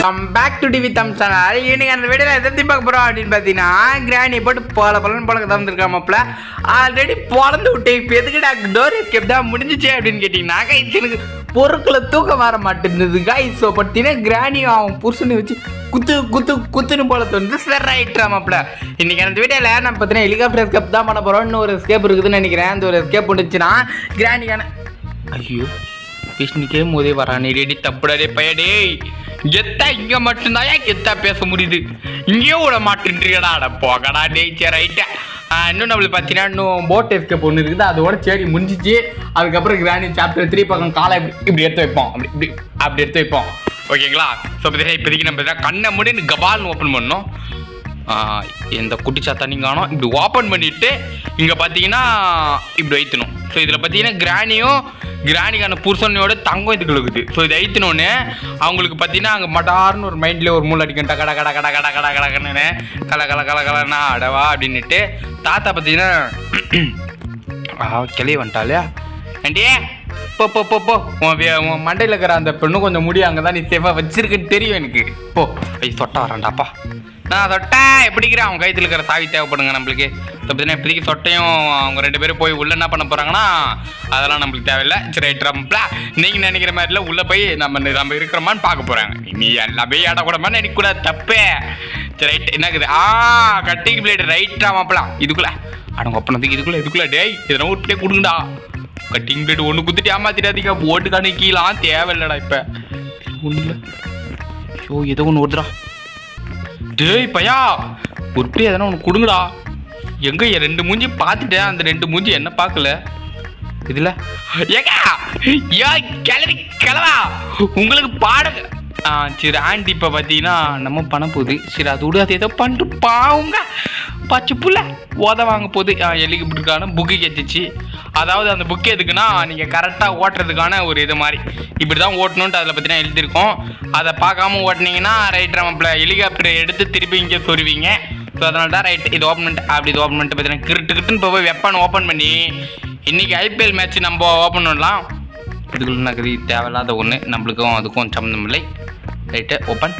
Back to TV தம் channel. இன்னைக்கு அந்த வீடியோவில் எதை பார்க்க போகிறோம் அப்படின்னு பார்த்தீங்கன்னா, கிராணி போட்டு பழக்க தந்துருக்காமப்பில் ஆல்ரெடி பிறந்து விட்டு இப்போ எதுக்குடா டோர் எஸ்கேப் தான் முடிஞ்சிச்சு அப்படின்னு கேட்டிங்கன்னா, கைஸ் எனக்கு பொருட்களை தூக்கம் வர மாட்டேங்குது கைஸ். ஸோ பார்த்தீங்கன்னா கிராணியும் அவன் புருஷனை வச்சு குத்துன்னு போல தோணுது. சரி ரைட்ராமப்பில் இன்னைக்கு அந்த வீடியோவில் நான் பார்த்தீங்கன்னா ஹெலிகாப்டர் எஸ்கேப் தான் பண்ண போகிறோம். இன்னும் ஒரு எஸ்கேப் இருக்குதுன்னு நினைக்கிறேன். அந்த ஒரு எஸ்கேப் முடிஞ்சுன்னா கிராணிக்கான ஐயோ பிஷ்னிக்கே மோதே வரானே ரெடி தப்புடாதே பையடே. கெத்தா இங்கே மட்டும்தான் ஏன் கெத்தா பேச முடியுது, இங்கேயும் விட மாட்டேன்றீங்கடா. அட போகடா டே. சரி ரைட்டா. இன்னும் நம்மளுக்கு பார்த்தீங்கன்னா இன்னும் போட் எஸ்கேப் ஒன்று இருக்குது, அதோட சரி முடிஞ்சிச்சு. அதுக்கப்புறம் கிராணி சாப்டர் 3 பக்கம் காலை இப்படி எடுத்து வைப்போம், அப்படி எடுத்து வைப்போம். ஓகேங்களா? ஸோ பார்த்தீங்கன்னா இப்போதைக்கு நம்ம கண்ணை முடின்னு கபால்னு ஓப்பன் பண்ணோம். எந்த குட்டிச்சாத்தா நீங்கள் காணும் இப்படி ஓப்பன் பண்ணிவிட்டு இங்கே பார்த்தீங்கன்னா இப்படி வைத்தணும். ஸோ இதில் பார்த்தீங்கன்னா கிராணிக்கான புருஷனையோட தங்கம் இதுக்கு இருக்குது. ஸோ இதை ஐத்தினோன்னு அவங்களுக்கு பார்த்தீங்கன்னா அங்கே மட்டார்னு ஒரு மைண்ட்லேயே ஒரு மூளை அடிக்கும். கடன்னு கலன்னா அடவா அப்படின்னுட்டு தாத்தா பார்த்தீங்கன்னா கிளி வந்துட்டாலே ஆண்டியே போ உன் மண்டையில் இருக்கிற அந்த பெண்ணும் கொஞ்சம் முடியும் அங்கே தான் நீ சேஃபாக வச்சிருக்குன்னு தெரியும் எனக்கு. போ சொட்டா வரான்டாப்பா. நான் சொட்டை எப்படிக்கிறேன் அவங்க கைத்தில் இருக்கிற சாவி தேவைப்படுங்க நம்மளுக்கு. பார்த்தீங்கன்னா இப்போதைக்கு சொட்டையும் அவங்க 2 பேரும் போய் உள்ளே என்ன பண்ண போகிறாங்கன்னா அதெல்லாம் நம்மளுக்கு தேவையில்லை. சரி ரைட்ரம்ப்ல நீங்கள் நினைக்கிற மாதிரிலாம் உள்ளே போய் நம்ம இருக்கிறோமான்னு பார்க்க போகிறாங்க. நீ எல்லாமே ஆடக்கூடாமான்னு நினைக்கக்கூடாது, தப்பே. சரி ரைட் என்னக்குது கட்டிங் பிளேடு ரைட்ராமாப்பலாம் இதுக்குள்ளே அடங்க ஒப்பனத்துக்கு இதுக்குள்ளே டேய் இதெல்லாம் விட்டே கொடுங்கடா. கட்டிங் பிளேடு ஒன்று குத்துட்டு ஏமாத்திடாதீங்க, போட்டு கணக்கிலாம் தேவையில்லடா. இப்போ ஒன்றும் ஐயோ ஏதோ ஒன்று வருதுடா. டேய் பையா உருப்படி எதனா ஒன்று கொடுங்கடா. எங்க 2 மூஞ்சி பார்த்துட்டேன், அந்த 2 மூஞ்சி என்ன பார்க்கல இதில். ஏக்கா கிளவா உங்களுக்கு பாடுங்க. சரி ஆண்டி இப்போ பார்த்தீங்கன்னா நம்ம பண்ண போகுது. சரி அது விட அது ஏதோ பண்ணிட்டு பாவுங்க பச்சை புள்ள ஓத வாங்க போகுது. எலிகிப்டுக்கான புக்கு கெச்சிச்சு. அதாவது அந்த புக்கு எதுக்குன்னா நீங்கள் கரெக்டாக ஓட்டுறதுக்கான ஒரு இது மாதிரி இப்படி தான் ஓட்டணுன்ட்டு அதில் பார்த்தீங்கன்னா எழுதியிருக்கோம். அதை பார்க்காம ஓட்டினீங்கன்னா ரைட் நம்ம ஹெலிகாப்டரை எடுத்து திருப்பி இங்கே சொருவீங்க. ஸோ அதனால தான் ரைட் இது ஓப்பன் பண்ணிட்டு அப்படி இது ஓப்பன் பண்ணிட்டு பார்த்தீங்கன்னா கிருட்டுன்னு போய் வெப்பன் ஓப்பன் பண்ணி இன்றைக்கி ஐபிஎல் மேட்ச் நம்ம ஓப்பன் பண்ணலாம். இதுக்குள்ள நகரி தேவையில்லாத ஒன்று, நம்மளுக்கும் அதுக்கும் சம்மந்தம் இல்லை. Right open.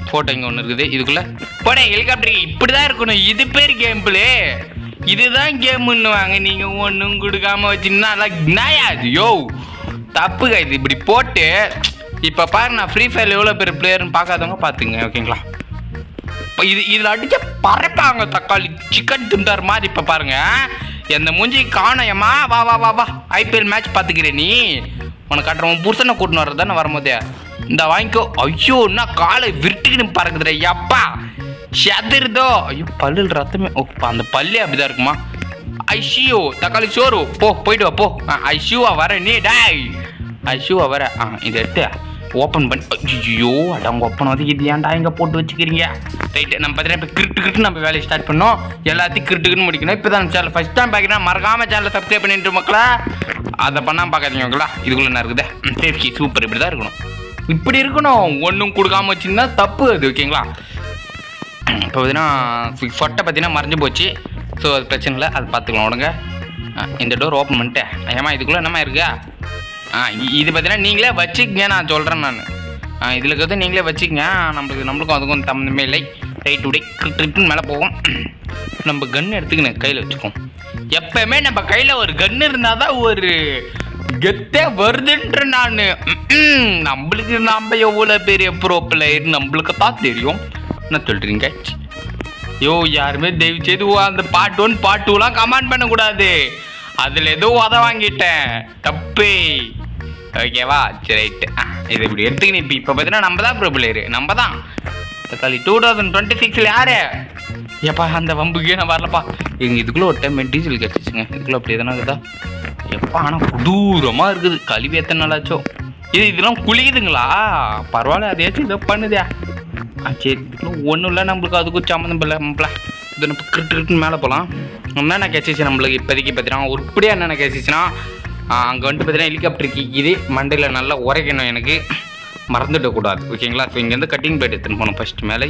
ஃபோட்டோ இங்கே ஒன்று இருக்குது இதுக்குள்ளே போட. ஹெலிகாப்டர் இப்படி தான் இருக்கணும், இது பேர் கேம் பிளே, இதுதான் கேமுன்னு வாங்க. நீங்கள் ஒன்றும் கொடுக்காம வச்சுன்னா அது யோ தப்புங்க. இது இப்படி போட்டு இப்போ பாருங்க நான் ஃப்ரீ ஃபயர் எவ்வளோ பேர் பிளேயர்னு பார்க்காதவங்க பார்த்துங்க. ஓகேங்களா? இப்போ இதில் அடிக்க பறப்பாங்க தக்காளி சிக்கன் துண்டார் மாதிரி. இப்போ பாருங்க எந்த மூஞ்சி காணையம்மா. வா ஐபிஎல் மேட்ச் பார்த்துக்கிறேன். நீ உனக்கு காட்டுற உன் புருஷனை கூட்டின்னு வர்றது தானே வரும்போதே இந்த வாங்கிக்கோ. ஐயோ என்ன காலை விருட்டுக்குன்னு பறக்குதுடா எப்பா செதறுதோ. ஐயோ பல்லில் ரத்தமே. ஓ அந்த பல்லே அப்படிதான் இருக்குமா. ஐஷியோ தக்காளி சோறு போயிட்டு வா போ. ஐஷியூவா வர நீ டாய் ஐஷியூவா வர. இதை எடுத்து ஓப்பன் பண்ணி ஐயோ அடங்க ஓப்பன் வந்து இது ஏன்டா இங்கே போட்டு வச்சுக்கிறீங்க. ரைட்டு நம்ம பார்த்தீங்கன்னா இப்போ கிரிட்டு நம்ம வேலையை ஸ்டார்ட் பண்ணோம். எல்லாத்தையும் கிரிட்டுக்குன்னு முடிக்கணும். இப்போ தான் சேனல் ஃபஸ்ட் டைம் பார்க்குறேன், மறக்காமல் சேனலை சப்ஸ்கிரைப் பண்ணிட்டு மக்களா. அதை பண்ணாமல் பார்க்காதீங்க ஓகேங்களா. இதுக்குள்ளே என்ன இருக்குது சேஃப்டி சூப்பர். இப்படி தான் இருக்கணும், இப்படி இருக்கணும். ஒன்றும் கொடுக்காம வச்சுருந்தா தப்பு அது. ஓகேங்களா? இப்போ பார்த்தீங்கன்னா சொட்டை பார்த்தீங்கன்னா மறைஞ்சு போச்சு. ஸோ அது பிரச்சனை இல்லை, அது பார்த்துக்கலாம் விடுங்க. இந்த டோர் ஓப்பன் பண்ணிட்டேன். ஏமா இதுக்குள்ளே என்னமா இருக்கா. இது பார்த்தீங்கன்னா நீங்களே வச்சுக்கங்க, நான் சொல்கிறேன் நான். இதில் இருக்கிறது நீங்களே வச்சுக்கங்க. நம்மளுக்கும் அதுக்கும் சம்மந்தமே இல்லை. ரைட் உடை ட்ரிப்புன்னு மேலே போகும். நம்ம கன்று எடுத்துக்கின்னு கையில் வச்சுக்கோம். எப்போவுமே நம்ம கையில் ஒரு கன்று இருந்தால் தான் ஒரு கெத்தே வருதுன்ற நான். நம்மளுக்கு நம்ம எவ்வளோ பெரிய ப்ரோ பிளேயர் நம்மளுக்கு தான் தெரியும். என்ன சொல்கிறீங்க? யோ யாருமே தயவு செய்து அந்த பார்ட் 1 பார்ட் 2லாம் கமெண்ட் பண்ணக்கூடாது. அதில் ஏதோ வாங்கிட்டேன் தப்பே. ஓகேவா? சரி ரைட்டு. இது இப்படி எடுத்துக்கினு இப்போ பார்த்தீங்கன்னா நம்ம தான் ப்ரோ பிளேயரு, நம்ம தான். தக்காளி 2026 யாரு ஏப்பா அந்த வம்புக்கே நான் வரலப்பா. எங்கள் இதுக்குள்ளே ஒரு டைம் டீசல் கிடச்சிச்சுங்க. இதுக்குள்ளே அப்படி எதனா இருக்குதா எப்பா. ஆனால் கொடூரமாக இருக்குது. கழிவு எத்தனை நாளாச்சோ. இதெல்லாம் குளிக்குதுங்களா? பரவாயில்ல, அதையாச்சும் இதை பண்ணுதே. சரி இதுக்குள்ள ஒன்றும் இல்லை, நம்மளுக்கு அதுக்கும் சம்மந்தம் இல்லை. நம்மள இது நம்ம கிரிட்டுன்னு மேலே போகலாம். என்னென்ன கேச்சிச்சு நம்மளுக்கு இப்போதைக்கு பார்த்தீங்கன்னா உருப்படியாக என்னென்ன கேச்சிச்சுன்னா அங்கே வந்துட்டு பார்த்தீங்கன்னா ஹெலிகாப்டர் கீக்குது. மண்டையில் நல்லா உரைக்கணும், எனக்கு மறந்துடக்கூடாது. ஓகேங்களா? ஸோ இங்கேருந்து கட்டிங் பிளேட் எடுத்துன்னு போகணும் ஃபஸ்ட்டு மேலே.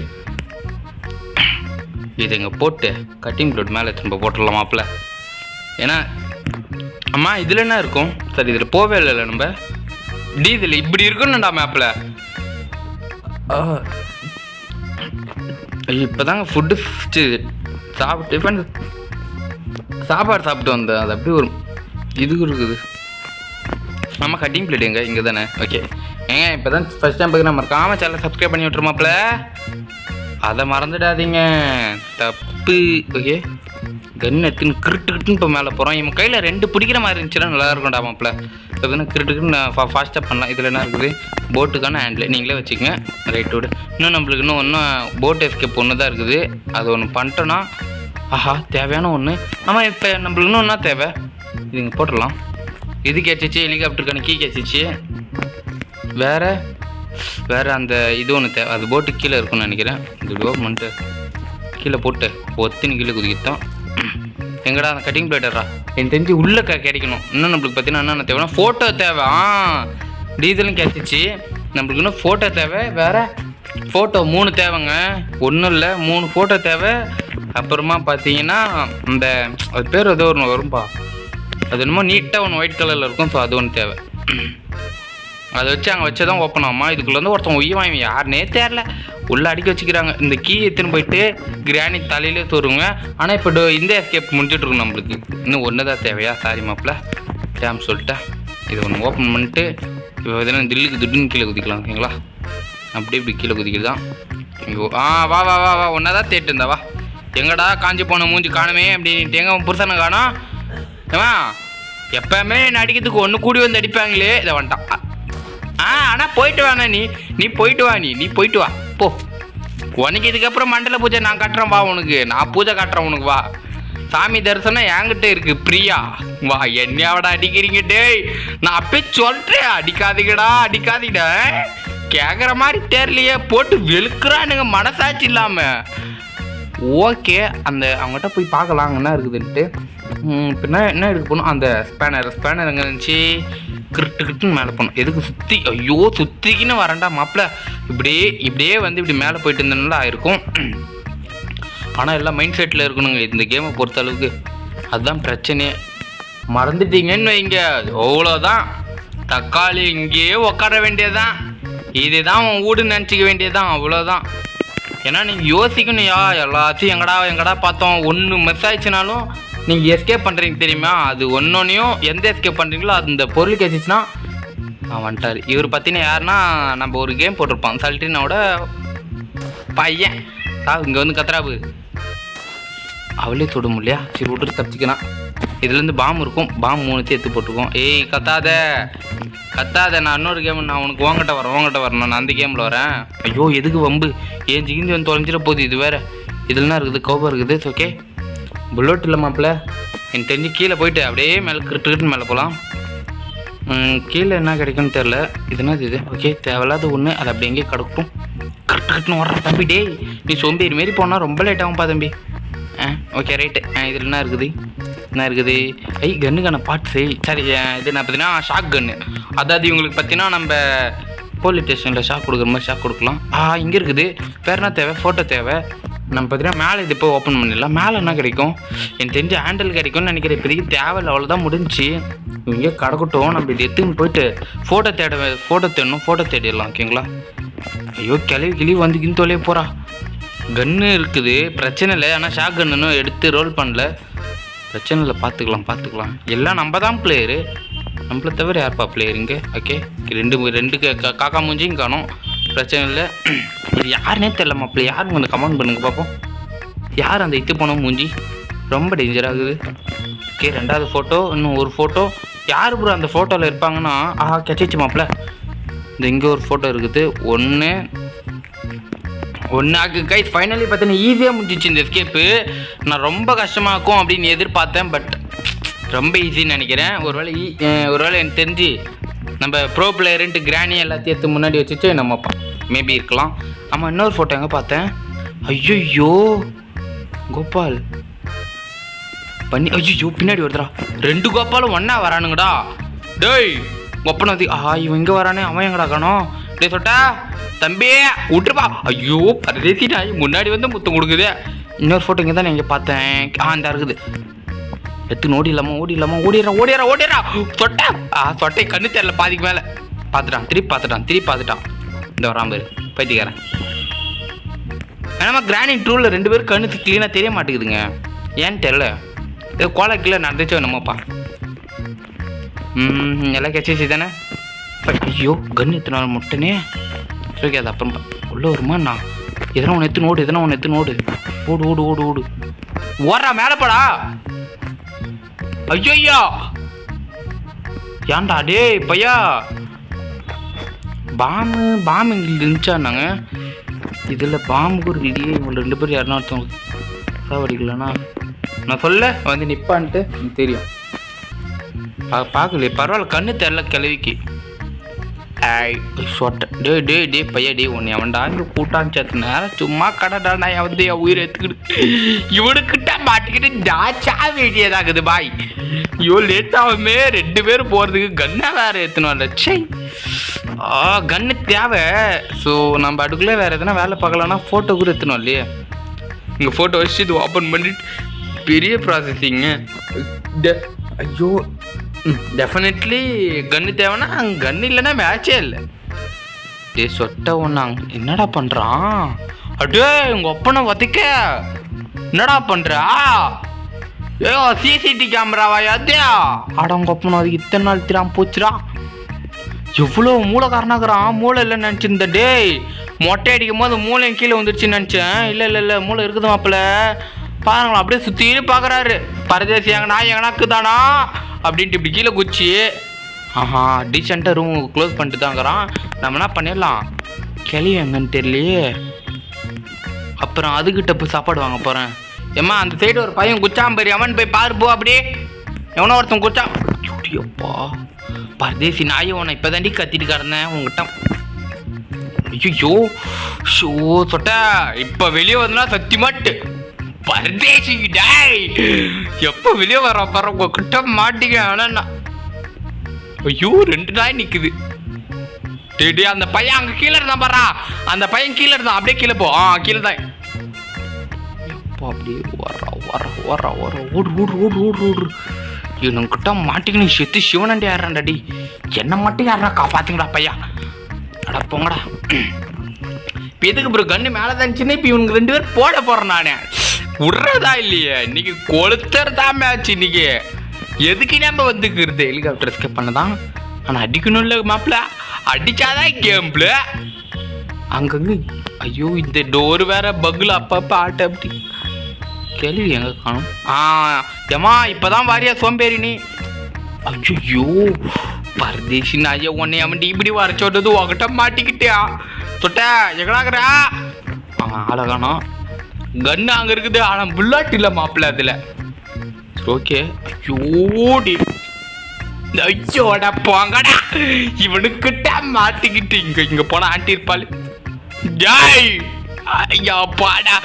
இது இங்கே போட்டு கட்டிங் பிளேட் மேலே எடுத்துன்னு போட்டுடலாமாப்பில். ஏன்னா அம்மா இதில் என்ன இருக்கும் சரி, இதில் போவே இல்லை நம்ம டீசல் இப்படி இருக்குன்னுடா மேப்பில். இப்போ தாங்க ஃபுட்டு டிஃபன் சாப்பாடு சாப்பிட்டு வந்தேன். அது அப்படியே ஒரு இது இருக்குது. ஆமாம், கட்டிங் பிளேட் எங்க இங்கே தானே? ஓகே ஏங்க, இப்போ தான் ஃபஸ்ட் டைம் பார்க்குறேன். மறக்காமல் சேனலை சப்ஸ்கிரைப் பண்ணி விட்டுருமாப்ல, அதை மறந்துடாதீங்க, தப்பு. ஓகே, கன் எடுத்துன்னு கிருட்டுக்கிட்டுன்னு இப்போ மேலே போகிறோம். இவன் கையில் 2 பிடிக்கிற மாதிரி இருந்துச்சுன்னா நல்லா இருக்கும்டா மாப்பிள்ள. இப்போ தானே கிருட்டுக்குன்னு நான் ஃபாஸ்ட்டாக பண்ணலாம். இதில் என்ன இருக்குது? போட்டுக்கான ஹேண்டில் நீங்களே வச்சுக்கோங்க. ரைட்டோடு இன்னும் நம்மளுக்கு ஒன்றும் போட் எஸ்கேப் ஒன்று தான் இருக்குது. அது ஒன்று பண்ணிட்டோன்னா ஆஹா தேவையான ஒன்று. ஆமாம், இப்போ நம்மளுக்கு இன்னும் ஒன்றா தேவை. இது இங்கே போட்டுடலாம். இது கேச்சிச்சு, ஹெலிகாப்டருக்கான கீ கேச்சிச்சு. வேறு அந்த இது ஒன்று தேவை. அது போட்டு கீழே இருக்குன்னு நினைக்கிறேன். இது பண்ணிட்டு கீழே போட்டு ஒத்தின்னு கீழே குதிக்கிட்டோம். எங்கடா அந்த கட்டிங் பிளேட்டரா? எனக்கு தெரிஞ்சு உள்ளே கிடைக்கணும். இன்னும் நம்மளுக்கு பார்த்தீங்கன்னா என்னென்ன தேவைன்னா ஃபோட்டோ தேவை. டீசலும் கேச்சிச்சு. நம்மளுக்கு இன்னும் ஃபோட்டோ தேவை. வேறு ஃபோட்டோ 3 தேவைங்க. ஒன்றும் இல்லை, 3 ஃபோட்டோ தேவை. அப்புறமா பார்த்தீங்கன்னா அந்த அது பேர் ஏதோ ஒன்று வரும்பா. அது என்னமோ நீட்டாக ஒன்று ஒயிட் கலரில் இருக்கும். ஸோ அது ஒன்று தேவை. அதை வச்சு அங்கே வச்சு தான் ஓப்பன் ஆகுமா. இதுக்குள்ளே வந்து ஒருத்தன் உயிர் வாங்கி யாருன்னே தெரில உள்ளே அடிக்க வச்சுக்கிறாங்க. இந்த கீ எடுத்துன்னு போயிட்டு கிராணி தலையிலே தருங்க. ஆனால் இப்போ இந்த எஸ்கேப் முடிஞ்சிட்ருக்கும் நம்மளுக்கு. இன்னும் ஒன்று தான் தேவையா? சாரி மாப்பிள்ள, டேம் சொல்லிட்டேன். இது ஒன்று ஓப்பன் பண்ணிட்டு இப்போ பார்த்தீங்கன்னா தில்லுக்கு துட்டுன்னு கீழே குதிக்கலாம். ஓகேங்களா? அப்படி இப்படி கீழே குதிக்கிறது தான். வா வா வா வா ஒன்றா தான் தேட்டு இருந்தா. வா, எங்கடா காஞ்சி போன மூஞ்சி காணுமே அப்படின்ட்டு. எங்கே புருஷனை காணோம்? ஏமா எப்பவுமே என்ன அடிக்கிறதுக்கு ஒன்று கூடி வந்து அடிப்பாங்களே. இதை வந்துட்டான். ஆனால் போயிட்டு வாண்ணா. நீ போயிட்டு வா. நீ போயிட்டு வா போ. உனக்கு இதுக்கப்புறம் மண்டல பூஜை நான் கட்டுறேன். வா, உனக்கு நான் பூஜை காட்டுறேன். உனக்கு வா. சாமி தரிசனம் என்கிட்ட இருக்கு பிரியா. வா, என்னையாவடா அடிக்கிறீங்க? டேய், நான் அப்பயே சொல்கிறேன் அடிக்காதீங்கடா. கேட்குற மாதிரி தெரியலையே, போட்டு வெளுக்குறானுங்க மனசாட்சி இல்லாமல். ஓகே, அந்த அவங்ககிட்ட போய் பார்க்கலாம் அங்கே என்ன இருக்குதுன்ட்டு. இப்போ என்ன எடுக்க போகணும்? அந்த ஸ்பேனர் எங்கே இருந்துச்சு? கிட்டுன்னு மேலே போகணும். எதுக்கு சுற்றி? ஐயோ, சுற்றிக்கின்னு வரேன்டா மாப்பிள்ள. இப்படியே வந்து இப்படி மேலே போயிட்டு இருந்தனால ஆயிருக்கும். ஆனால் எல்லாம் மைண்ட் செட்டில் இருக்கணுங்க இந்த கேமை பொறுத்த அளவுக்கு. அதுதான் பிரச்சனையே. மறந்துட்டீங்கன்னு வைங்க, அவ்வளோதான். தக்காளி இங்கேயே உட்கார வேண்டியதுதான். இதுதான் உன் வீடுன்னு நினச்சிக்க வேண்டியதுதான். அவ்வளோதான். ஏன்னா நீங்கள் யோசிக்கணும்யா, எல்லாத்தையும் எங்கடா பார்த்தோம். ஒன்று மிஸ் ஆயிடுச்சுனாலும் நீங்கள் எஸ்கேப் பண்ணுறீங்க தெரியுமா? அது ஒன்றொன்னையும் எந்த எஸ்கேப் பண்ணுறீங்களோ அந்த பொருள் கேச்சிச்சுன்னா வந்துட்டார். இவர் பார்த்தீங்கன்னா யாருன்னா, நம்ம ஒரு கேம் போட்டிருப்போம், சல்டினோட பையன். இங்கே வந்து கத்ராபு அவளே தொட முடியா? சரி, விட்டுட்டு தப்பிச்சிக்கலாம். இதுலேருந்து பாம்பு இருக்கும். பாம்பு 3 எடுத்து போட்டுருக்கோம். ஏய் கத்தாத, நான் இன்னொரு கேம் நான் உனக்கு உங்ககிட்ட வரேன். நான் அந்த கேமில் வரேன். ஐயோ, எதுக்கு வம்பு? ஏன் ஜிகிந்தி வந்து தொலைஞ்சிட போகுது. இது வேறு இதெல்லாம் இருக்குது, கோபம் இருக்குது. ஓகே, புல்லட் இல்லை மாப்பிள்ள. எனக்கு தெரிஞ்சு கீழே போயிட்டு அப்படியே மேலே கிட்டுன்னு மேலே போகலாம். கீழே என்ன கிடைக்குன்னு தெரில. இது ஓகே, தேவையில்லாத ஒன்று. அது அப்படி எங்கேயே கிடக்கும். கிட்டுன்னு வர்ற தம்பி. டேய், நீ சோம்பேறி மாரி போனால் ரொம்ப லேட் ஆகும்பா தம்பி. Okay, right. இதில் என்ன இருக்குது? கன்னுக்கான பார்ட்ஸு. சரி, இது நான் பார்த்தீங்கன்னா ஷாக் கன்னு. அதாவது இவங்களுக்கு பார்த்தீங்கன்னா நம்ம போலீஸ் ஸ்டேஷனில் ஷாக் கொடுக்குற மாதிரி ஷாக் கொடுக்கலாம். இங்கே இருக்குது. வேறு என்ன தேவை? ஃபோட்டோ தேவை. நம்ம பார்த்தீங்கன்னா மேலே இது இப்போ ஓப்பன் பண்ணிடலாம். மேலே என்ன கிடைக்கும்? எனக்கு தெரிஞ்ச ஹேண்டில் கிடைக்கும்னு நினைக்கிறேன். இப்போதைக்கு தேவையில்லை, அவ்வளோதான், முடிஞ்சு. இங்கே கிடக்கட்டும். நம்ம இது எடுத்துன்னு போயிட்டு ஃபோட்டோ தேடணும். ஃபோட்டோ தேடிடலாம். ஓகேங்களா? ஐயோ, கிளவி வந்துக்கின்னு தொலைய போகிறா. கன்று இருக்குது, பிரச்சனை இல்லை. ஆனால் ஷாக் கன்னு எடுத்து ரோல் பண்ணல. பிரச்சனை இல்லை, பார்த்துக்கலாம். எல்லாம் நம்ம தான் பிளேயரு. நம்மளை தவிர யார்ப்பா பிளேயர் இங்கே? ஓகே, ரெண்டு காக்கா மூஞ்சியும் காணும். பிரச்சனை இல்லை. இது யாருன்னே தெரில மாப்பிள்ள. யாருங்க வந்து கமெண்ட் பண்ணுங்க பார்ப்போம். யார் அந்த இத்து போன மூஞ்சி? ரொம்ப டேஞ்சராகுது. ஓகே, 2வது ஃபோட்டோ. இன்னும் ஒரு ஃபோட்டோ. யார் ப்ரோ அந்த ஃபோட்டோவில் இருப்பாங்கன்னா? கிடச்சிச்சு மாப்பிள்ள. இந்த இங்கே ஒரு ஃபோட்டோ இருக்குது. ஒன்று கைஸ், ஃபைனலி பார்த்தீங்கன்னா ஈஸியாக முடிஞ்சிச்சு இந்த எஸ்கேப்பு. நான் ரொம்ப கஷ்டமாக இருக்கும் அப்படின்னு எதிர்பார்த்தேன். பட் ரொம்ப ஈஸின்னு நினைக்கிறேன். ஒருவேளை எனக்கு தெரிஞ்சு நம்ம ப்ரோ பிளேயருன்ட்டு கிராணி எல்லாத்தையும் எடுத்து முன்னாடி வச்சுட்டு நம்ம மேபி இருக்கலாம். ஆமாம், இன்னொரு ஃபோட்டோ எங்கே பார்த்தேன்? ஐயோ கோபால் பண்ணி. ஐயோ, பின்னாடி வருதுடா. 2 கோபாலும் ஒன்றா வரானுங்கடா. டேய், ஒப்பனை இவன் இங்கே வரானே. அவன் எங்கடா காணோம்? டே சொட்டா தம்பி, விட்டுருப்பா. ஐயோ, பரதேசி நாய் முன்னாடி வந்து முத்தம் கொடுக்குது. இன்னொரு ஃபோட்டோ இங்கே தான் இங்கே பார்த்தேன். இந்த இருக்குது. எடுத்து ஓடிடுறா. சொட்டை கண்ணு தெரியல. பாதிக்கு மேலே திருப்பி பார்த்துட்டான். இந்த வரான் பாரு. பைத்தியக்காரன். ஏன்னா கிரானைட் ட்ரூவில் 2 பேரும் கண்ணு க்ளீனாக தெரிய மாட்டேங்குதுங்க. ஏன்னு தெரில. ஏதோ கோலா கீழே நடந்துச்சோ என்னமோப்பா. எல்லாம் கட்சி தானே. ஐயோ கன்று எத்தனை நாள் முட்டனே. ஓகே அது அப்புறம் உள்ளே வருமா நான் எதனா ஒன்று எத்துன்னு ஓடு. ஓடு ஓடுறா மேலப்படா. ஐயோ ஏன்டா டே பையா பாம்பு இங்கே இருந்துச்சான்னாங்க. இதில் பாம்பு கூட இல்லையே. இவங்க 2 பேரும் யாருன்னா ஒருத்தவங்க சாவடிக்கலண்ணா நான் சொல்ல வந்து நிற்பான்ட்டு எனக்கு தெரியும். பார்க்கலையே பரவாயில்ல கண்ணு தெரில கிளவிக்கு. சொட்ட டே பையா உன்னை அவன்டா இங்கே கூட்டான்னு சேர்த்து நேரம் சும்மா கடைடா நான் வந்து என் உயிரை எடுத்துக்கிட்டு இவனுக்கிட்ட மாட்டிக்கிட்டு ஜாச்சா வேண்டியதாகுது பாய். ஐயோ லேட்டாகுமே 2 பேரும் போகிறதுக்கு கன்னை வேறு ஏற்றணும்ல. சை கன்னு தேவை. ஸோ நம்ம அதுக்குள்ளே வேறு எதனா வேலை பார்க்கலான்னா ஃபோட்டோ கூட எடுத்தணும் இல்லையே. இங்கே ஃபோட்டோ வச்சு இது ஓப்பன் பண்ணிட்டு பெரிய ப்ராசஸிங்கு. ஐயோ டெஃபினெட்லி கன்று தேவைன்னா கன்று இல்லைன்னா மேட்சே இல்லை. டே சொட்ட ஒன்றாங்க என்னடா பண்ணுறான். அடே உங்கள் ஒப்பனை வதைக்க என்னடா பண்ணுறா. ஏ சிசிடி கேமராவா யாத்தியா. ஆட உங்கள் ஒப்பனை அதுக்கு இத்தனை நாள் திராம போச்சுடா. எவ்வளோ மூளைக்காரனாக்குறான். மூளை இல்லைன்னு நினச்சிருந்த. டே மொட்டை அடிக்கும் போது மூளையும் கீழே வந்துடுச்சுன்னு நினச்சேன். இல்லை மூளை இருக்குது மாப்பிள்ள. பாருங்களா அப்படியே சுற்றின்னு பார்க்குறாரு. பரதேசி எங்கண்ணா எங்கனாக்குதானா அப்படின்ட்டு இப்படி கீழே குச்சி. டீசெண்டாக ரூம் க்ளோஸ் பண்ணிட்டு தாங்கிறான். நம்ம என்ன பண்ணிடலாம் கிளி எங்கன்னு தெரியலையே. அப்புறம் அதுக்கிட்ட போய் சாப்பாடு வாங்க போகிறேன். ஏம்மா அந்த சைடு ஒரு பையன் குச்சாம்பரி அவன் போய் பாருப்போ. அப்படியே எவனோ ஒருத்தன் குச்சா. அப்பா பரதேசி நாயை உன்னை இப்போ தாண்டி கத்திட்டு கிடந்தேன் உங்ககிட்ட. ஐயோ ஷோ சொட்ட இப்போ வெளியே வந்தனா சத்தியமாட்டு பரதேசிக்கிட்ட எப்போ வெளியே வர பாரு உங்ககிட்ட மாட்டிக்க. ஆனால் ஐயோ 2 நாய் நிற்குது. டே அந்த பையன் அங்கே கீழே இருந்தான் பாரா. அந்த பையன் கீழே இருந்தான். அப்படியே கீழே போ. கீழே தான் எப்போ அப்படியே வர ஓடு. இவனுங்கிட்ட மாட்டிக்கணும் செத்து சிவனண்டி ஆடுறான்டாடி. என்ன மட்டும் யாரா காப்பாத்துங்கடா பையா. அடா போங்கடா. இப்போ எதுக்கு ப்ரோ கன்று மேலே தான்ச்சுன்னா இப்போ இவனுக்கு 2 பேர் போட போகிறேன் நான். விட்றதா இல்லையே இன்னைக்கு கொளுத்துறதான் மேட்ச். இன்னைக்கு எதுக்கு நம்ம வந்துக்கிறது ஹெலிகாப்டர் எஸ்கேப் பண்ணதான். ஆனால் அடிக்கணும் இல்லை மாப்பிள்ள. அடிச்சாதான் கேம்பில் அங்கங்கே. ஐயோ இந்த டோர் வேற பக்கில் அப்பப்போ ஆட்ட அப்படி. கேள்வி எங்கே காணும். ஏமா இப்போதான் வாரியா சோம்பேறி நீ. ஐயோ பரதேசி நாய உன்னை அவன்ட்டு இப்படி வர சொல்றது உங்ககிட்ட மாட்டிக்கிட்டியா. தொட்ட எங்கடாக்குறா. ஆளகானோ கன்னு அங்கே இருக்குது. ஆனால் புல்லட் இல்லை மாப்பிள்ள அதில். ஓகே ஐயோடி ஐயோட போங்கடா. இவனுக்கிட்ட மாட்டிக்கிட்டு இங்கே போன ஆண்டி இருப்பாள். ஜாய் ஐயா பாடா.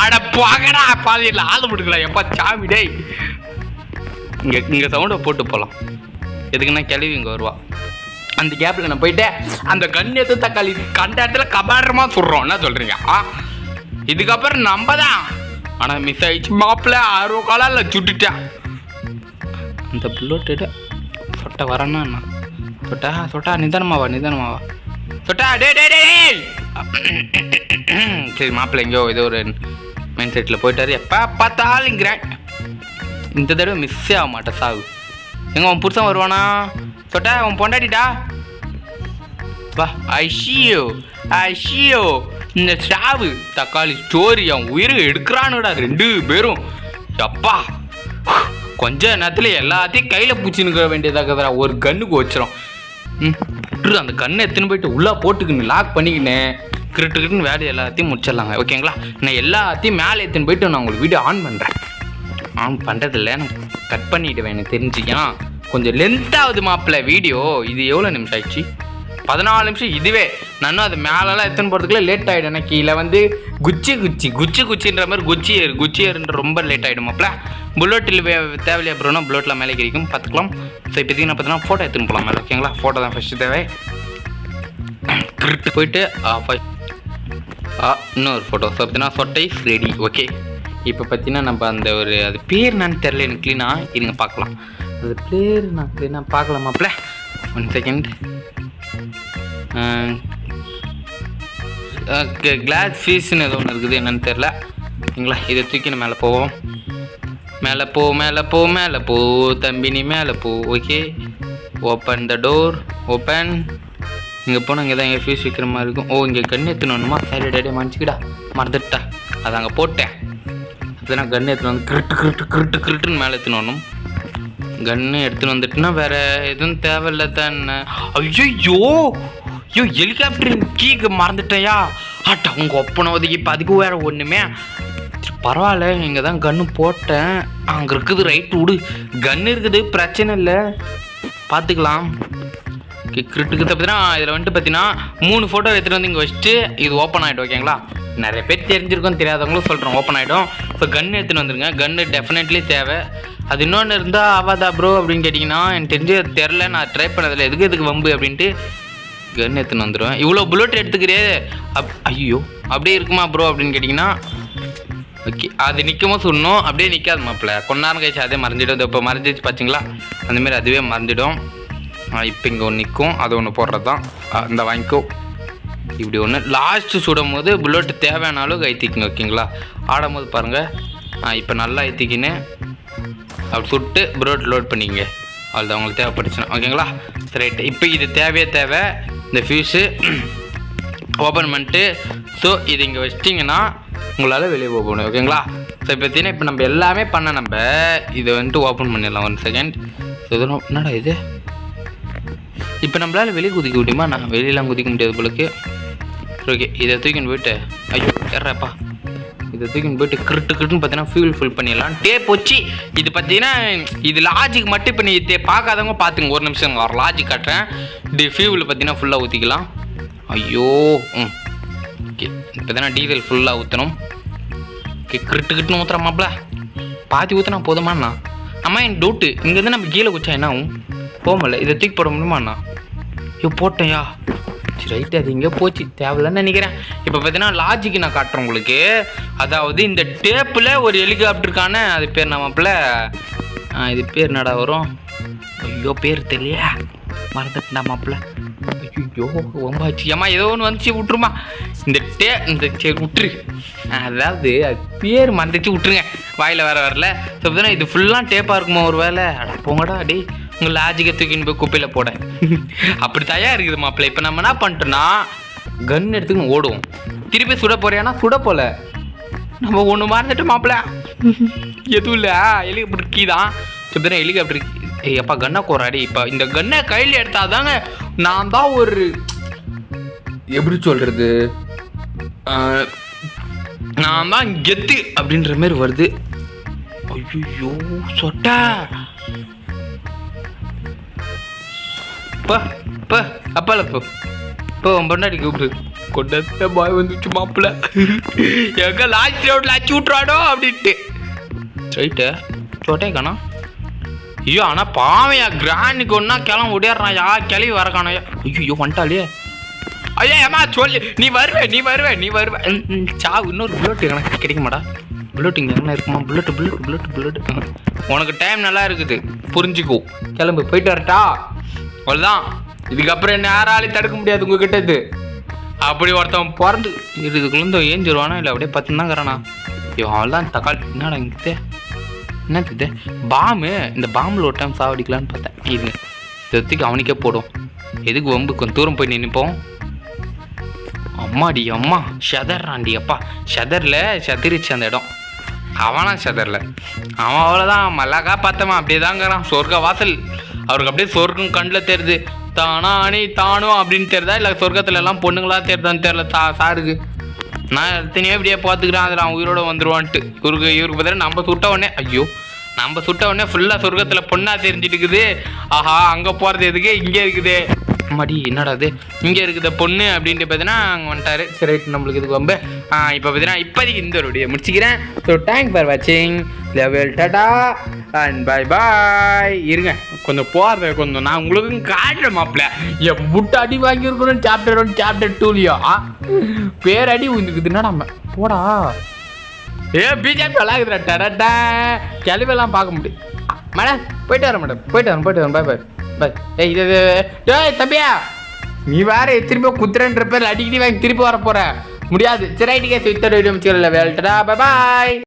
அட போங்கடா பாதையில் ஆள் விடுக்கலாம். எப்பா சாமி டே இங்கே சவுண்டை போட்டு போகலாம். எதுக்குன்னா கிளவி இங்கே வருவா. அந்த கேப்பில் நான் போயிட்டேன் அந்த கன் எடுத்து தக்காளி கண்ட இடத்துல கபாரமாக சுடுறோம். என்ன சொல்கிறீங்க. இதுக்கப்புறம் நம்ம தான். ஆனால் மிஸ் ஆயிடுச்சு மாப்பிள்ள. 6 காலில் சுட்டுட்டேன். அந்த புல்லோட்டு சொட்டை வரேன்னா என்ன சொட்டா நிதானமாவா சொட்டா டே சரி மாப்பிள்ள எங்கேயோ ஏதோ ஒரு மைண்ட் செட்டில் போயிட்டாரு. எப்போ பார்த்தாலுங்கிறேன். இந்த தடவை மிஸ்ஸே ஆக மாட்டேன் சாவு. எங்க உன் புருஷன் வருவானா சொட்டா. உன் பொண்டாட்டிடா வா. ஐஷியோ இந்த சாவு தக்காளி ஸ்டோரி அவன் உயிரை எடுக்கிறானுடா 2 பேரும். அப்பா கொஞ்ச நேரத்தில் எல்லாத்தையும் கையில் பூச்சின்னு வேண்டியதாக்குதுடா. ஒரு கன்னுக்கு வச்சிரும். அந்த கண்ணை எடுத்துன்னு போயிட்டு உள்ளே போட்டுக்கின்னு லாக் பண்ணிக்கினேன். கிரிட்டுன்னு வேலையை எல்லாத்தையும் முடிச்சிடலாங்க. ஓகேங்களா. நான் எல்லாத்தையும் மேலே எடுத்துன்னு போயிட்டு நான் உங்களுக்கு வீடியோ ஆன் பண்ணுறேன். ஆன் பண்ணுறதில்ல நான் கட் பண்ணிவிடுவேன். எனக்கு தெரிஞ்சுக்கலாம் கொஞ்சம் லென்த்தாகுது மாப்பிள்ள வீடியோ. இது எவ்வளோ நிமிஷம் ஆயிடுச்சு. 14 நிமிஷம். இதுவே நானும் அது மேலெல்லாம் எத்தனை போகிறதுக்குள்ள லேட் ஆகிடும். எனக்கு கீழே வந்து குச்சின்ற மாதிரி குச்சியர்ன்ற ரொம்ப லேட் ஆகிடும் மாப்பிள்ள. புல்லட்டில் தேவையில்லையா அப்புறம்னா புல்லட்டில் மேலே கிடைக்கும் பார்த்துக்கலாம். ஸோ இப்போதைக்கு நான் பார்த்தீங்கன்னா ஃபோட்டோ எடுத்துன்னு போகலாம் மேலே. ஓகேங்களா. ஃபோட்டோ தான் ஃபஸ்ட்டு தேவை. கிரிட்டு போயிட்டு இன்னொரு ஃபோட்டோ. ஸோ பார்த்தீங்கன்னா சொட்டை ரெடி. ஓகே இப்போ பார்த்தீங்கன்னா நம்ம அந்த ஒரு அது பேர் நான் தெரில எனக்கு க்ளீனாக இருங்க பார்க்கலாம். அது பேர் நான் க்ளீனாக பார்க்கலாம் மாப்பிள்ள. 1 செகண்ட். கிளாஸ் ஃபீஸ்ன்னு ஏதோ ஒன்று இருக்குது, என்னென்னு தெரில. சரிங்களா, இதை தூக்கி மேலே போவோம். மேலே போ மேலே போ மேலே போ தம்பி, நீ மேலே போ. Okay, open the door, open. இங்கே போனால் இங்கே தான் எங்கள் ஃபீஸ் வைக்கிற மாதிரி இருக்கும். ஓ, இங்கே கன்று எடுத்துணுமா? சரி டேடே, மன்னிச்சிக்கிடா, மறந்துட்டா. அதை அங்கே போட்டேன். அதுனா கன்று எடுத்துன்னு வந்து கிருட்டுன்னு மேலே எடுத்துன்னு வரணும். கன்று எடுத்துன்னு வந்துட்டுனா வேறு எதுவும் தேவையில்லை தானே. ஐயோ ஹெலிகாப்டர் கீக்கு மறந்துட்டேயா. ஆட்டா உங்கள் ஒப்பனை ஒதுக்கி இப்போ அதுக்கு வேறு ஒன்றுமே. பரவாயில்ல, இங்கே தான் கன்று போட்டேன். அங்கே இருக்குது, ரைட்டு விடு. கன்று இருக்குது, பிரச்சனை இல்லை, பார்த்துக்கலாம். கிரிட்டுக்கு பார்த்தீங்கன்னா இதில் வந்துட்டு பார்த்தீங்கன்னா 3 ஃபோட்டோ எடுத்துகிட்டு வந்து இங்கே வச்சுட்டு இது ஓப்பன் ஆகிடும். ஓகேங்களா, நிறைய பேர் தெரிஞ்சிருக்கும், தெரியாதவங்களும் சொல்கிறோம், ஓப்பன் ஆகிடும். இப்போ கன்று எடுத்துகிட்டு வந்துருங்க. கன்று டெஃபினெட்லி தேவை. அது இன்னொன்று இருந்தால் ஆவாதா ப்ரோ அப்படின்னு கேட்டிங்கன்னா எனக்கு தெரிஞ்சு தெரில, நான் ட்ரை பண்ணதில்லை. எதுக்கு வம்பு அப்படின்ட்டு கன்று எடுத்துன்னு வந்துடுவேன். இவ்வளோ புல்லட் எடுத்துக்கிறே ஐயோ அப்படியே இருக்குமா ப்ரோ அப்படின்னு கேட்டிங்கன்னா ஓகே, அது நிற்கும்போது சொல்லணும், அப்படியே நிற்காது மாப்பிள்ள. கொஞ்ச நேரம் கழிச்சு அதே மறைஞ்சிடும். இப்போ மறைஞ்சிச்சு பார்த்தீங்களா, அந்தமாரி அதுவே மறைஞ்சிடும். இப்போ இங்கே ஒன்று நிற்கும், அது ஒன்று போடுறது தான். இந்த வாங்கிக்கோ. இப்படி ஒன்று லாஸ்ட்டு சுடும் போது புல்லட் தேவையான அளவுக்கு ஐத்திக்குங்க. ஓகேங்களா, ஆடும் போது பாருங்கள். இப்போ நல்லா ஐத்திக்கின்னு அப்படி சுட்டு புல்லட் லோட் பண்ணிங்க. அது அவங்களுக்கு தேவைப்பட்டுச்சுன்னா. ஓகேங்களா, ரைட்டு. இப்போ இது தேவை இந்த ஃபியூஸு ஓப்பன் பண்ணிட்டு ஸோ இது இங்கே வச்சிட்டிங்கன்னா உங்களால் வெளியே போக முடியும். ஓகேங்களா, ஸோ இப்போ பார்த்தீங்கன்னா இப்போ நம்ம எல்லாமே பண்ண நம்ம இதை வந்துட்டு ஓப்பன் பண்ணிடலாம். 1 செகண்ட். ஸோ இதெல்லாம் என்னடா இது, இப்போ நம்மளால் வெளியே குதிக்க முடியுமா? நான் வெளியெலாம் குதிக்க முடியாது போலுக்கு. ஓகே, இதை தூக்கின்னு போயிட்டு ஐயோ ஏறாப்பா, இதை தூக்கின்னு போயிட்டு கிருட்டுன்னு பார்த்தீங்கன்னா ஃபியூல் ஃபில் பண்ணிடலாம். டேப் வச்சு இது பார்த்தீங்கன்னா இது லாஜிக் மட்டும். இப்போ நீ பார்க்காதவங்க பார்த்துங்க, ஒரு நிமிஷம் ஒரு லாஜிக் காட்டுறேன். இது ஃபியூவில் பார்த்தீங்கன்னா ஃபுல்லாக ஊற்றிக்கலாம். ஐயோ ஓகே, இப்போ தானே டீசல் ஃபுல்லாக ஊற்றணும். ஓகே, கிருட்டுன்னு ஊற்றுற மாப்பிள்ள, பாதி ஊற்றினா போதுமாண்ணா? அம்மா எனக்கு டவுட்டு, இங்கேருந்து நம்ம கீழே குச்சா என்ன ஆகும்? போகல, இதை தூக்கி போட முடியுமாண்ணா? ஐயோ போட்டேயா, சரி ரைட்டு, அது இங்கே போச்சு, தேவையில்லன்னு நினைக்கிறேன். இப்போ பார்த்தீங்கன்னா லாஜிக்கு நான் காட்டுறேன் உங்களுக்கு. அதாவது இந்த டேப்பில் ஒரு ஹெலிகாப்டருக்கான அது பேர் நம்மப்பில் இது பேர் என்னடா வரும்? ஐயோ பேர் தெரியலையா, மறந்துட்டா மாப்பிள்ள. ஐயோ ஒம்பாச்சு, ஏம்மா ஏதோ ஒன்று வந்துச்சு, விட்ருமா இந்த சரி விட்டுரு. அதாவது அது பேர் மறந்துச்சு, விட்டுருங்க, வாயில் வரல. ஸோ பார்த்தீங்கன்னா இது ஃபுல்லாக டேப்பாக இருக்குமா ஒரு வேலை? அட போங்கடா அடி, உங்கள் லாஜிக்கை தூக்கின்னு போய் குப்பையில் போட. அப்படி தயார் இருக்குது மாப்பிள்ள. இப்போ நம்ம என்ன பண்ணிட்டோன்னா கன் எடுத்துக்கின்னு ஓடுவோம். திருப்பி சுட போறியானா சுட போல, நம்ம ஒன்று மறந்துட்டு மாப்பிள்ள. எதுவும் இல்லை, ஹெலிகாப்டர் கீ தான். இப்போ ஹெலிகாப்டர் எப்பா கன்னை கோராடி. இப்போ இந்த கன்னை கையில் எடுத்தாதாங்க நான் தான் ஒரு எப்படி சொல்கிறது, நான் தான் கெத்து அப்படின்ற மாதிரி வருது. ஐயோ சொட்ட அப்பால இப்போ பொண்டாடி கூப்பிடு கொண்ட பாய் வந்துச்சு மாப்பிள்ள. எங்க லாஸ்ட் ரவுண்டில் அச்சு விட்றாடோ அப்படின்ட்டு ரைட்டு சொட்டே காணா. ஐயோ ஆனால் பாவையா கிராண்டுக்கு ஒன்றா கிளம்ப ஓடிடுறான். யா கிளவி வர காணையா. ஐயோ வந்துட்டாலே. ஐயா ஏமா சொல்லு, நீ வருவே சாவு. இன்னொரு புல்லட் எனக்கு கிடைக்க மாட்டா. புல்லட் இங்கே என்ன இருக்குமா? புல்லட்டு உனக்கு டைம் நல்லா இருக்குது, புரிஞ்சுக்கோ. கிளம்பு, போயிட்டு வரட்டா. அவ்வளோதான், இதுக்கப்புறம் என்ன யாராலையும் தடுக்க முடியாது உங்ககிட்ட. இது அப்படி ஒருத்தவன் பிறந்து இதுக்குள்ளே ஏஞ்சிருவானா இல்லை அப்படியே பார்த்துன்னு தான் கரானா. ஐயோ அவ்வளோதான் தக்காளி. என்னடா இங்கே என்னது இது பாம்பு? இந்த பாம்பில் ஒரு டைம் சாவடிக்கலான்னு பார்த்தேன். இது இதத்துக்கு அவனுக்கே போடும். எதுக்கு வம்பு, கொஞ்சம் தூரம் போய் நினைப்போம். அம்மாடி அம்மா ஷெதர்றாண்டி அப்பா. செதறிச்சு அந்த இடம். அவனா செதறல, அவன் அவ்வளோதான் மல்லாக்கா பார்த்தவன் அப்படியே தாங்கிறான். சொர்க்க வாசல் அவருக்கு அப்படியே சொர்க்கம் கண்ணில் தெரியுது. தானும் அப்படின்னு தெரியுதா இல்லை சொர்க்கத்துல எல்லாம் பொண்ணுங்களா தெரியுதான்னு தெரியல சாருக்கு. நான் எத்தனையோ இப்படியே பார்த்துக்கிறேன், அதில் அவன் உயிரோடு வந்துடுவான்ட்டு. இவருக்கு பார்த்தீங்கன்னா நம்ம சுட்ட உடனே ஃபுல்லாக சொர்க்கத்தில் பொண்ணாக தெரிஞ்சிட்டு இருக்குது. ஆஹா அங்கே போகிறது எதுக்கு, இங்கே இருக்குது மடி என்னடா அது இங்கே இருக்குது பொண்ணு அப்படின்ட்டு பார்த்தீங்கன்னா அங்கே வந்துட்டாரு. சரி ரைட், நம்மளுக்கு இதுக்கு ரொம்ப இப்போ பார்த்தீங்கன்னா இப்போதைக்கு இந்த வீடியோ முடிச்சுக்கிறேன். ஸோ தேங்க்ஸ் ஃபார் வாட்சிங், லெவல் டாடா அண்ட் பாய் பாய். இருங்க கொஞ்சம் போகிறது, கொஞ்சம் நான் உங்களுக்கும் காட்டுறேன் மாப்பிள்ள. என் முட்டை அடி வாங்கியிருக்கணும் சாப்டர் 1 சாப்டர் 2லையோ பேரடி உந்துக்குது. என்னடா போடா பிஜேபி விளாக்குதுடா. டடா கிளவெல்லாம் பார்க்க முடியும் மேடம். போயிட்டு வரேன் பாய் பாய் பாய். ஏய் தம்பியா, நீ வேற திருப்பி குத்துறன்ற பேர் அடிக்கடி வாங்கி திருப்பி வர போற. முடியாது. சரி ரைட்டுக்கே, சுத்தர வீடியோ முடிச்சுக்கல. வேல்டா, பாய்.